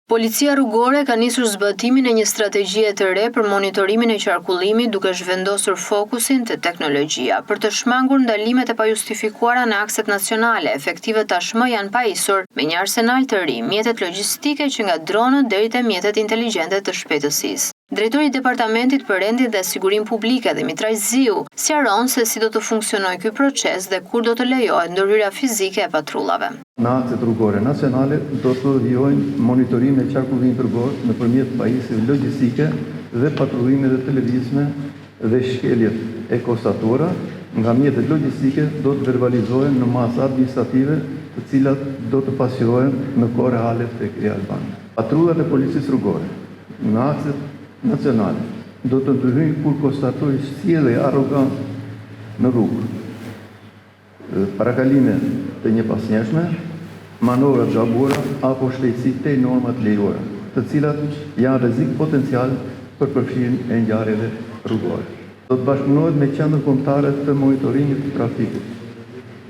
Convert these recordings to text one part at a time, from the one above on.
Policia rrugore ka nisur zbatimin e një strategjie të re për monitorimin e qarkullimit duke zhvendosur fokusin te teknologjia për të shmangur ndalimet e pajustifikuara në akset nacionale. Efektive tashmë janë pajisur me një arsenal të ri, mjetet logjistike që nga dronët deri te mjetet inteligjente të shpejtësisë. Drejtori i Departamentit për Rendin dhe Sigurinë Publike Dimitraj Ziu sqaron se si do të funksionojë ky proces dhe kur do të lejohet ndërhyrja fizike e patrullave. Në akset rrugore nacionale do të vijojnë monitorimin e qarkullimit rrugor nëpërmjet pajisjeve logjistike dhe patrullimeve të lëvizshme dhe shkeljet e konstatora nga mjetet logjistike do të verbalizohen në masa administrative, të cilat do të pasqyrohen në kohë reale tek Albania. Patrullat e policisë rrugore në akset nacionale do të ndryshojnë kur konstatojnë sjellje arrogante në rrugë, parakalime të njëpasnjeshme, manovra të gabuara apo shpejtësi te normat lejuara, të cilat janë rrezik potencial për përfshirjen e ngjarjeve rrugore. Do të bashkëpunohet me qendrën kombëtare të monitorimit të trafikut,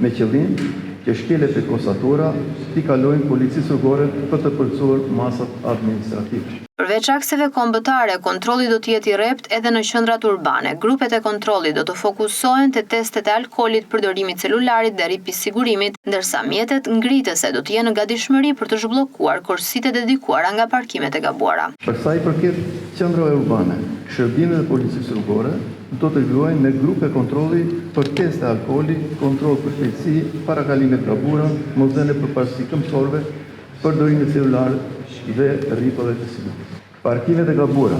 me qëllim që shkeljet e konstatora t'i kalojnë policisë rrugore për të plotësuar masat administrative. Përveç akseve kombëtare, kontrolli do të jetë i rrept edhe në qendrat urbane. Grupet e kontrollit do të fokusohen te testet e alkoolit, përdorimit celularit dhe ripisigurimit, ndërsa mjetet ngritëse do të jenë në gatishmëri për të zhbllokuar korsitë e dedikuara nga parkimet e gabuara. Për sa i përket qendrave urbane, shërbimet e policisë rrugore do të vijojnë në grupe kontrolli për teste alkooli, kontroll për shpejtësi, parakalime të gabuara, mosdhënie për parësi këmbësorëve, përdorim i celularit dhe rripave të sigurt. Parkimet e gabuara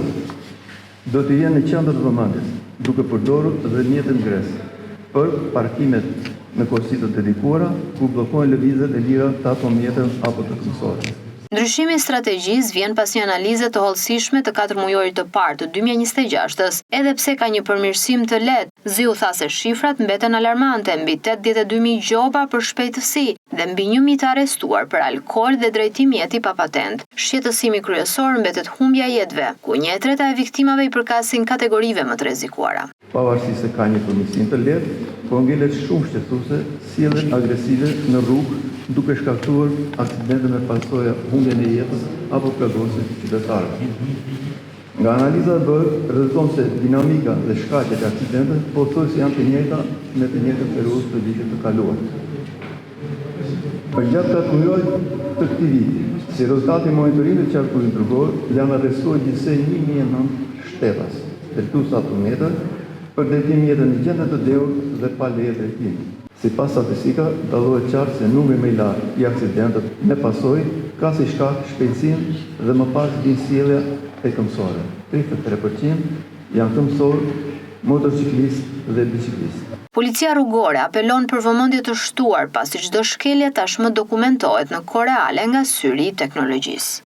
do të jenë në qendër të vëmendjes, duke përdorur dhe mjete ngrese për parkimet në korsitë të dedikuara, ku bllokohen lëvizjet e lira të ato mjeteve apo të këmbësorëve. Ndryshimi i strategjisë vjen pas një analize të hollësishme të 4 mujorit të parë të 2026-s, edhe pse ka një përmirësim të lehtë. Ziu tha se shifrat mbeten alarmante, mbi 82.000 gjoba për shpejtësi dhe mbi 1.000 të arrestuar për alkool dhe drejtim mjeti pa patent. Shqetësimi kryesor mbetet humbja e jetëve, ku 1/3 e viktimave i përkasin kategorive më të rrezikuara. Pavarësisht se ka një përmirësim të lehtë, po ngelet shumë shqetësuese sjellje agresive në rrugë, duke shkaktuar aksidente me pasojë humbjen e jetës apo plagosje të qytetarëve. Nga analiza e bërë, rezulton se dinamika dhe shkaqet e aksidenteve pothuajse janë të njëjta me të njëjtën periudhë të vitit të kaluar. Për gjatë 4 muajve të këtij viti, si rezultati i monitorimit të qarkullimit rrugor, janë arrestuar gjithsej 1.009 shtetas, drejtues automjetër, për drejtim mjeteve në gjendje të dhëur dhe pa leje drejtimi. Sipas statistika, dallohet qartë se numri më i lartë i aksidenteve me pasojë ka si shkak shpejtësinë dhe më pas vjen sjellja e këmbësorëve. 33% janë këmbësorë, motorciklistë dhe biciklistë. Policia rrugore apelon për vëmendje të shtuar pasi çdo shkelje tashmë dokumentohet në kohë reale nga syri i teknologjisë.